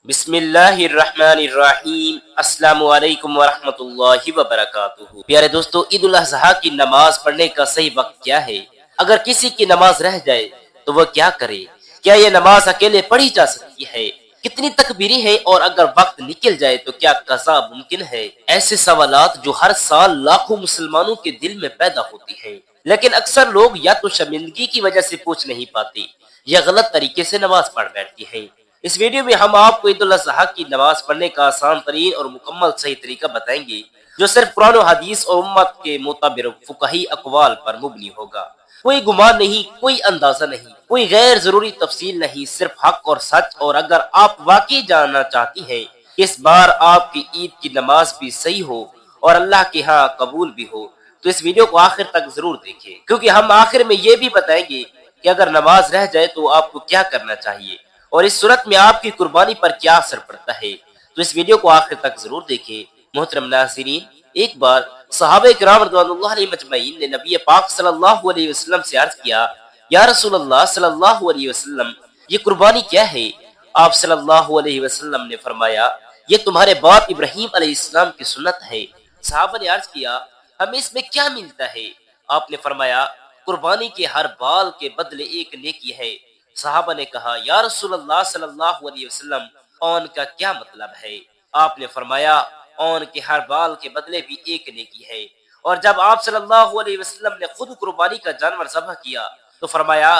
بسم اللہ الرحمن الرحیم۔ السلام علیکم ورحمۃ اللہ وبرکاتہ۔ پیارے دوستو، عید الاضحیٰ کی نماز پڑھنے کا صحیح وقت کیا ہے؟ اگر کسی کی نماز رہ جائے تو وہ کیا کرے؟ کیا یہ نماز اکیلے پڑھی جا سکتی ہے؟ کتنی تکبیریں ہیں؟ اور اگر وقت نکل جائے تو کیا قضا ممکن ہے؟ ایسے سوالات جو ہر سال لاکھوں مسلمانوں کے دل میں پیدا ہوتی ہیں، لیکن اکثر لوگ یا تو شرمندگی کی وجہ سے پوچھ نہیں پاتے یا غلط طریقے سے نماز پڑھ بیٹھتی ہیں۔ اس ویڈیو میں ہم آپ کو عید الاضحیٰ کی نماز پڑھنے کا آسان ترین اور مکمل صحیح طریقہ بتائیں گے، جو صرف قرآن و حدیث اور امت کے معتبر فقہی اقوال پر مبنی ہوگا۔ کوئی گمان نہیں، کوئی اندازہ نہیں، کوئی غیر ضروری تفصیل نہیں، صرف حق اور سچ۔ اور اگر آپ واقعی جاننا چاہتی ہیں کہ اس بار آپ کی عید کی نماز بھی صحیح ہو اور اللہ کے ہاں قبول بھی ہو، تو اس ویڈیو کو آخر تک ضرور دیکھیں، کیونکہ ہم آخر میں یہ بھی بتائیں گے کہ اگر نماز رہ جائے تو آپ کو کیا کرنا چاہیے، اور اس صورت میں آپ کی قربانی پر کیا اثر پڑتا ہے۔ تو اس ویڈیو کو آخر تک ضرور دیکھیں۔ محترم ناظرین، ایک بار صحابہ کرام رضوان اللہ علیہ مجمعین نے نبی پاک صلی اللہ علیہ وسلم سے عرض کیا، یا رسول اللہ صلی اللہ علیہ وسلم، یہ قربانی کیا ہے؟ آپ صلی اللہ علیہ وسلم نے فرمایا، یہ تمہارے باپ ابراہیم علیہ السلام کی سنت ہے۔ صحابہ نے عرض کیا، ہمیں اس میں کیا ملتا ہے؟ آپ نے فرمایا، قربانی کے ہر بال کے بدلے ایک نیکی ہے۔ صحابہ نے کہا، یا رسول اللہ صلی اللہ علیہ وسلم، اون کا کیا مطلب ہے؟ آپ نے فرمایا، اون کے ہر بال کے بدلے بھی ایک نیکی ہے۔ اور جب آپ صلی اللہ علیہ وسلم نے خود قربانی کا جانور ذبح کیا تو فرمایا،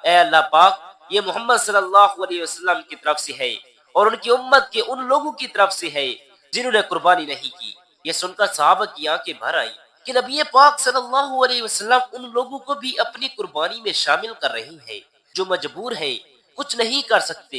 اے اللہ پاک، یہ محمد صلی اللہ علیہ وسلم کی طرف سے ہے اور ان کی امت کے ان لوگوں کی طرف سے ہے جنہوں نے قربانی نہیں کی۔ یہ سن کر صحابہ کی آنکھیں بھر آئیں کہ نبی پاک صلی اللہ علیہ وسلم ان لوگوں کو بھی اپنی قربانی میں شامل کر رہی ہیں جو مجبور ہیں، کچھ نہیں کر سکتے۔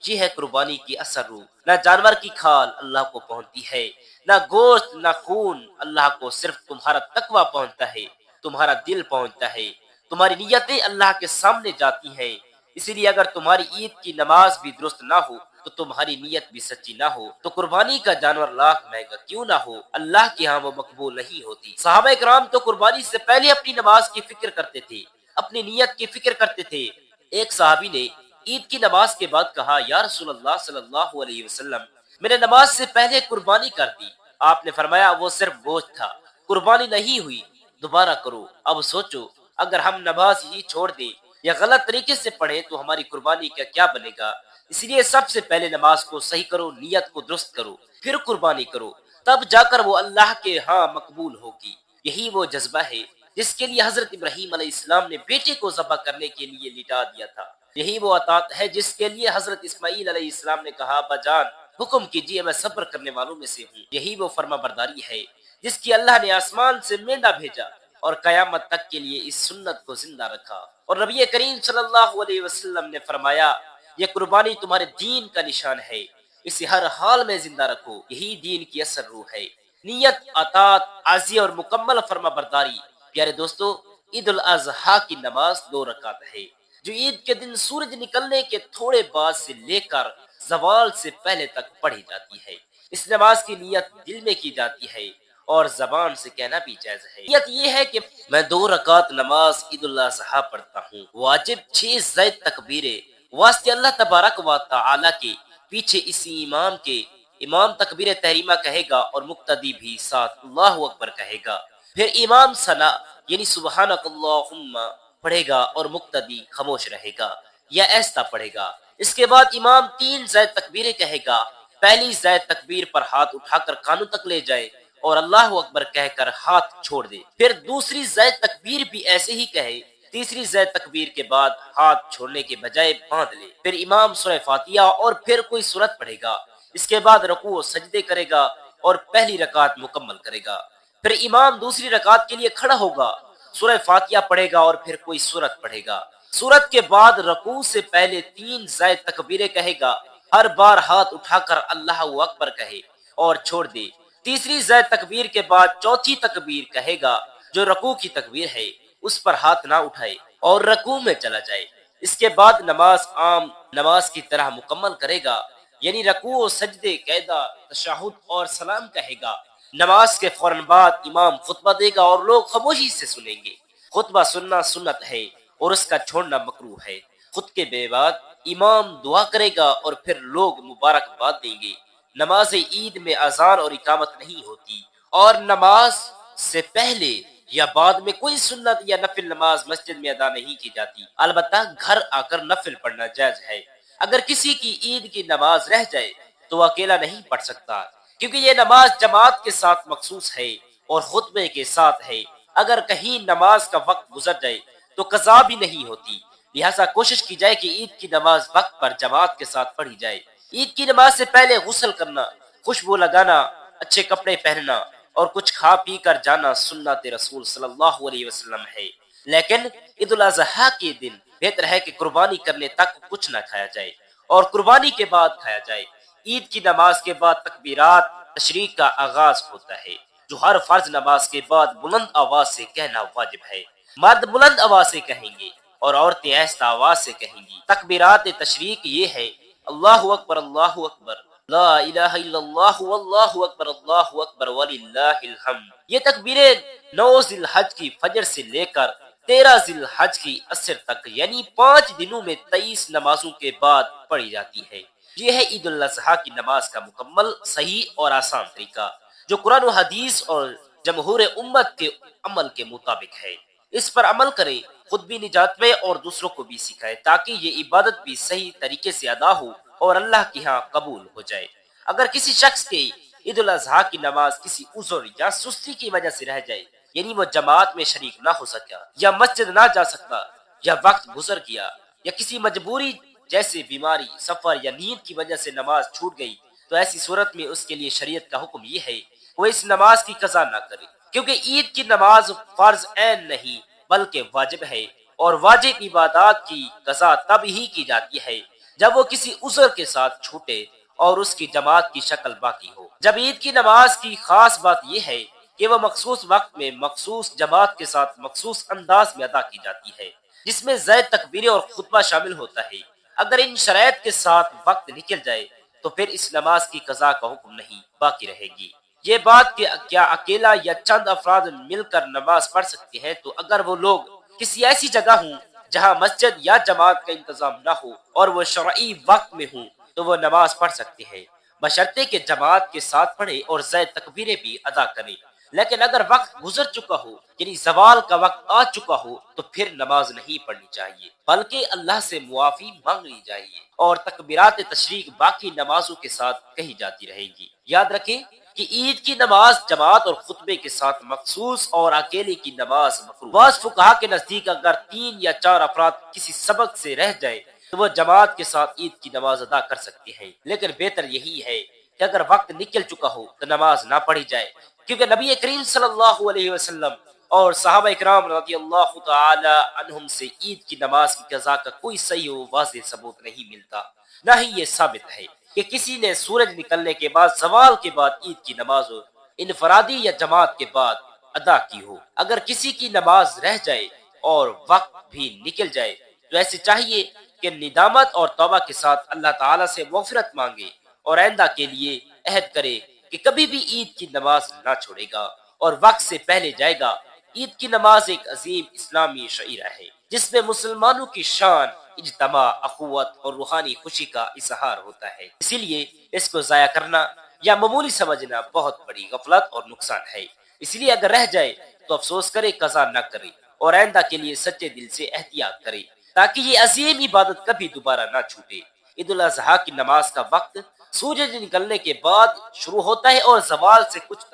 یہ ہے قربانی کی اثر روح۔ نہ جانور کی کھال اللہ کو پہنچتی ہے، نہ گوشت، نہ خون۔ اللہ کو صرف تمہارا تقوی پہنچتا ہے، تمہارا دل پہنچتا ہے، تمہاری نیتیں اللہ کے سامنے جاتی ہیں۔ اسی لیے اگر تمہاری عید کی نماز بھی درست نہ ہو تو تمہاری نیت بھی سچی نہ ہو تو قربانی کا جانور لاکھ مہنگا کیوں نہ ہو، اللہ کے ہاں وہ مقبول نہیں ہوتی۔ صحابہ کرام تو قربانی سے پہلے اپنی نماز کی فکر کرتے تھے، اپنی نیت کی فکر کرتے تھے۔ ایک صحابی نے عید کی نماز کے بعد کہا، یا رسول اللہ صلی اللہ علیہ وسلم، میں نے نماز سے پہلے قربانی کر دی۔ آپ نے فرمایا، وہ صرف گوشت تھا، قربانی نہیں ہوئی، دوبارہ کرو۔ اب سوچو، اگر ہم نماز ہی چھوڑ دیں یا غلط طریقے سے پڑھیں تو ہماری قربانی کا کیا بنے گا؟ اس لیے سب سے پہلے نماز کو صحیح کرو، نیت کو درست کرو، پھر قربانی کرو، تب جا کر وہ اللہ کے ہاں مقبول ہوگی۔ یہی وہ جذبہ ہے جس کے لیے حضرت ابراہیم علیہ السلام نے بیٹے کو ذبح کرنے کے لیے لٹا دیا تھا۔ یہی وہ اطاعت ہے جس کے لیے حضرت اسماعیل علیہ السلام نے کہا، ابا جان حکم کیجیے، میں صبر کرنے والوں میں سے ہوں۔ یہی وہ فرما برداری ہے جس کی اللہ نے آسمان سے مینڈا بھیجا اور قیامت تک کے لیے اس سنت کو زندہ رکھا۔ اور نبی کریم صلی اللہ علیہ وسلم نے فرمایا، یہ قربانی تمہارے دین کا نشان ہے، اسے ہر حال میں زندہ رکھو، یہی دین کی اثر روح ہے۔ نیت، اطاعت، عاجزی اور مکمل فرما برداری۔ پیارے دوستو، عید الاضحیٰ کی نماز 2 رکعت ہے، جو عید کے دن سورج نکلنے کے تھوڑے بعد سے لے کر زوال سے پہلے تک پڑھی جاتی ہے۔ اس نماز کی نیت دل میں کی جاتی ہے اور زبان سے کہنا بھی جائز ہے۔ نیت یہ ہے کہ میں 2 رکعت نماز عید الاضحیٰ پڑھتا ہوں، واجب 6 زائد تکبیریں واسطے اللہ تبارک و تعالی کے، پیچھے اسی امام کے، امام تکبیر تحریمہ کہے گا اور مقتدی بھی ساتھ اللہ اکبر کہے گا، پھر امام ثنا یعنی سبحانک اللہم پڑھے گا اور مقتدی خاموش رہے گا یا ایسا پڑھے گا۔ اس کے بعد امام 3 زائد تکبیریں کہے گا، پہلی زائد تکبیر پر ہاتھ اٹھا کر کانوں تک لے جائے اور اللہ اکبر کہہ کر ہاتھ چھوڑ دے، پھر دوسری زائد تکبیر بھی ایسے ہی کہے، تیسری زائد تکبیر کے بعد ہاتھ چھوڑنے کے بجائے باندھ لے، پھر امام سورہ فاتحہ اور پھر کوئی سورت پڑھے گا۔ اس کے بعد رکوع و سجدے کرے گا اور پہلی رکعت مکمل کرے گا، پھر امام دوسری رکعت کے لیے کھڑا ہوگا، سورہ فاتحہ پڑھے گا اور پھر کوئی سورت پڑھے گا۔ سورت کے بعد رکوع سے پہلے 3 زائد تکبیریں کہے گا، ہر بار ہاتھ اٹھا کر اللہ اکبر کہے اور چھوڑ دے۔ تیسری زائد تکبیر کے بعد چوتھی تکبیر کہے گا جو رکوع کی تکبیر ہے، اس پر ہاتھ نہ اٹھائے اور رکوع میں چلا جائے۔ اس کے بعد نماز عام نماز کی طرح مکمل کرے گا، یعنی رکوع و سجدے، قیدا، تشہد اور سلام کہے گا۔ نماز کے فوراً بعد امام خطبہ دے گا اور لوگ خاموشی سے سنیں گے۔ خطبہ سننا سنت ہے اور اس کا چھوڑنا مکروہ ہے۔ خطبے کے بعد امام دعا کرے گا اور پھر لوگ مبارکباد دیں گے۔ نماز عید میں اذان اور اقامت نہیں ہوتی، اور نماز سے پہلے یا بعد میں کوئی سنت یا نفل نماز مسجد میں ادا نہیں کی جاتی، البتہ گھر آ کر نفل پڑھنا جائز ہے۔ اگر کسی کی عید کی نماز رہ جائے تو وہ اکیلا نہیں پڑھ سکتا، کیونکہ یہ نماز جماعت کے ساتھ مخصوص ہے اور خطبے کے ساتھ ہے۔ اگر کہیں نماز کا وقت گزر جائے تو قضا بھی نہیں ہوتی، لہٰذا کوشش کی جائے کہ عید کی نماز وقت پر جماعت کے ساتھ پڑھی جائے۔ عید کی نماز سے پہلے غسل کرنا، خوشبو لگانا، اچھے کپڑے پہننا اور کچھ کھا پی کر جانا سنت رسول صلی اللہ علیہ وسلم ہے، لیکن عید الاضحیٰ کے دن بہتر ہے کہ قربانی کرنے تک کچھ نہ کھایا جائے اور قربانی کے بعد کھایا جائے۔ عید کی نماز کے بعد تکبیرات تشریق کا آغاز ہوتا ہے، جو ہر فرض نماز کے بعد بلند آواز سے کہنا واجب ہے۔ مرد بلند آواز سے کہیں گے اور عورتیں آہستہ آواز سے کہیں گی۔ تکبیرات تشریق یہ ہے: اللہ اکبر، اللہ اکبر، لا الہ الا اللہ، واللہ اکبر، اللہ اکبر وللہ الحمد۔ یہ تکبیریں 9 ذی الحج کی فجر سے لے کر 13 ذی الحج کی عصر تک، یعنی 5 دنوں میں 23 نمازوں کے بعد پڑھی جاتی ہے۔ یہ ہے عید الاضحیٰ کی نماز کا مکمل، صحیح اور آسان طریقہ، جو قرآن و حدیث اور جمہور امت کے عمل کے مطابق ہے۔ اس پر عمل کریں، خود بھی نجات میں اور دوسروں کو بھی سکھائے، تاکہ یہ عبادت بھی صحیح طریقے سے ادا ہو اور اللہ کے ہاں قبول ہو جائے۔ اگر کسی شخص کے عید الاضحیٰ کی نماز کسی عذر یا سستی کی وجہ سے رہ جائے، یعنی وہ جماعت میں شریک نہ ہو سکا یا مسجد نہ جا سکتا یا وقت گزر گیا یا کسی مجبوری جیسے بیماری، سفر یا نیند کی وجہ سے نماز چھوٹ گئی، تو ایسی صورت میں اس کے لیے شریعت کا حکم یہ ہے وہ اس نماز کی قضا نہ کرے، کیونکہ عید کی نماز فرض عین نہیں بلکہ واجب ہے، اور واجب عبادات کی قضا تب ہی کی جاتی ہے جب وہ کسی عذر کے ساتھ چھوٹے اور اس کی جماعت کی شکل باقی ہو۔ جب عید کی نماز کی خاص بات یہ ہے کہ وہ مخصوص وقت میں مخصوص جماعت کے ساتھ مخصوص انداز میں ادا کی جاتی ہے، جس میں زائد تکبیریں اور خطبہ شامل ہوتا ہے۔ اگر ان شرائط کے ساتھ وقت نکل جائے تو پھر اس نماز کی قضا کا حکم نہیں، باقی رہے گی۔ یہ بات کہ کیا اکیلا یا چند افراد مل کر نماز پڑھ سکتے ہیں، تو اگر وہ لوگ کسی ایسی جگہ ہوں جہاں مسجد یا جماعت کا انتظام نہ ہو اور وہ شرعی وقت میں ہوں تو وہ نماز پڑھ سکتے ہیں، بشرطے کہ جماعت کے ساتھ پڑھے اور زائد تکبیریں بھی ادا کریں۔ لیکن اگر وقت گزر چکا ہو، یعنی زوال کا وقت آ چکا ہو، تو پھر نماز نہیں پڑھنی چاہیے بلکہ اللہ سے معافی مانگنی چاہیے، اور تکبیرات تشریق باقی نمازوں کے ساتھ کہی جاتی رہے گی۔ یاد رکھیں کہ عید کی نماز جماعت اور خطبے کے ساتھ مخصوص اور اکیلے کی نماز مکروہ۔ بعض فقہا کے نزدیک اگر 3 یا 4 افراد کسی سبق سے رہ جائے تو وہ جماعت کے ساتھ عید کی نماز ادا کر سکتے ہیں، لیکن بہتر یہی ہے کہ اگر وقت نکل چکا ہو تو نماز نہ پڑھی جائے، کیونکہ نبی کریم صلی اللہ علیہ وسلم اور صحابہ اکرام رضی اللہ تعالی عنہم سے عید کی نماز کی قضا کا کوئی صحیح و واضح ثبوت نہیں ملتا، نہ ہی یہ ثابت ہے کہ کسی نے سورج نکلنے کے بعد زوال کے بعد عید کی نماز انفرادی یا جماعت کے بعد ادا کی ہو۔ اگر کسی کی نماز رہ جائے اور وقت بھی نکل جائے تو ایسے چاہیے کہ ندامت اور توبہ کے ساتھ اللہ تعالیٰ سے مغفرت مانگے اور آئندہ کے لیے عہد کرے کہ کبھی بھی عید کی نماز نہ چھوڑے گا اور وقت سے پہلے جائے گا۔ عید کی نماز ایک عظیم اسلامی شعیرہ ہے جس میں مسلمانوں کی شان، اجتماع، اخوت اور روحانی خوشی کا اظہار ہوتا ہے، اسی لیے اس کو ضائع کرنا یا معمولی سمجھنا بہت بڑی غفلت اور نقصان ہے۔ اس لیے اگر رہ جائے تو افسوس کرے، قضا نہ کرے، اور آئندہ کے لیے سچے دل سے احتیاط کرے تاکہ یہ عظیم عبادت کبھی دوبارہ نہ چھوٹے۔ عید الاضحیٰ کی نماز کا وقت سورج نکلنے کے بعد شروع ہوتا ہے اور زوال سے کچھ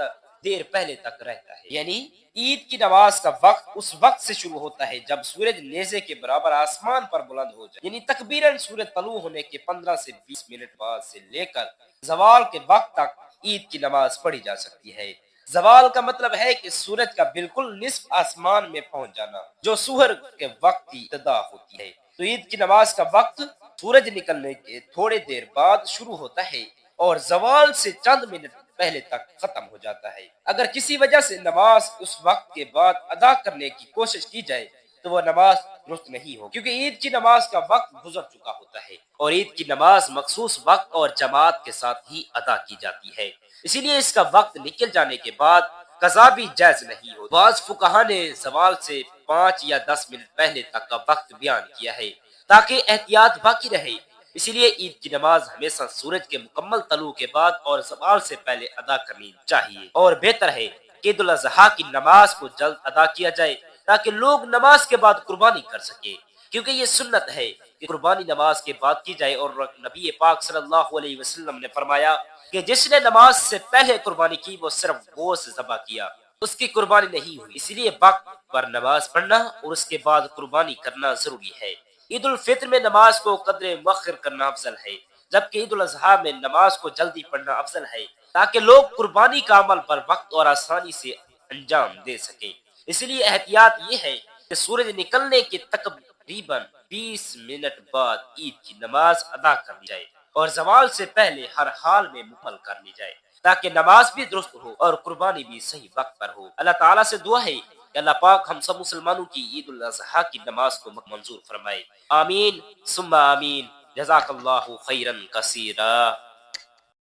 دیر پہلے تک رہتا ہے، یعنی عید کی نماز کا وقت اس وقت سے شروع ہوتا ہے جب سورج نیزے کے برابر آسمان پر بلند ہو جائے، یعنی تقریباً سورج طلوع ہونے کے 15 سے 20 منٹ بعد سے لے کر زوال کے وقت تک عید کی نماز پڑھی جا سکتی ہے۔ زوال کا مطلب ہے کہ سورج کا بالکل نصف آسمان میں پہنچ جانا، جو سحر کے وقت کی ابتدا ہوتی ہے۔ تو عید کی نماز کا وقت سورج نکلنے کے تھوڑے دیر بعد شروع ہوتا ہے اور زوال سے چند منٹ پہلے تک ختم ہو جاتا ہے۔ اگر کسی وجہ سے نماز اس وقت کے بعد ادا کرنے کی کوشش کی جائے تو وہ نماز درست نہیں ہو، کیونکہ عید کی نماز کا وقت گزر چکا ہوتا ہے اور عید کی نماز مخصوص وقت اور جماعت کے ساتھ ہی ادا کی جاتی ہے، اسی لیے اس کا وقت نکل جانے کے بعد قضا بھی جائز نہیں ہو۔ بعض فقہا نے زوال سے 5 یا 10 منٹ پہلے تک کا وقت بیان کیا ہے، تاکہ احتیاط باقی رہے۔ اسی لیے عید کی نماز ہمیشہ سورج کے مکمل طلوع کے بعد اور زوال سے پہلے ادا کرنی چاہیے، اور بہتر ہے کہ عید الاضحیٰ کی نماز کو جلد ادا کیا جائے تاکہ لوگ نماز کے بعد قربانی کر سکے، کیونکہ یہ سنت ہے کہ قربانی نماز کے بعد کی جائے، اور نبی پاک صلی اللہ علیہ وسلم نے فرمایا کہ جس نے نماز سے پہلے قربانی کی وہ صرف گوشت ذبح کیا، اس کی قربانی نہیں ہوئی۔ اسی لیے وقت پر نماز پڑھنا اور اس کے بعد قربانی کرنا ضروری ہے۔ عید الفطر میں نماز کو قدر مؤخر کرنا افضل ہے، جبکہ عید الاضحیٰ میں نماز کو جلدی پڑھنا افضل ہے تاکہ لوگ قربانی کا عمل پر وقت اور آسانی سے انجام دے سکیں۔ اس لیے احتیاط یہ ہے کہ سورج نکلنے کے تقریباً 20 منٹ بعد عید کی نماز ادا کر لی جائے اور زوال سے پہلے ہر حال میں مکمل کر لی جائے تاکہ نماز بھی درست ہو اور قربانی بھی صحیح وقت پر ہو۔ اللہ تعالیٰ سے دعا ہے کہ اللہ پاک ہم سب مسلمانوں کی عید الاضحیٰ کی نماز کو منظور فرمائے۔ آمین ثم آمین۔ جزاک اللہ خیرا کثیرا۔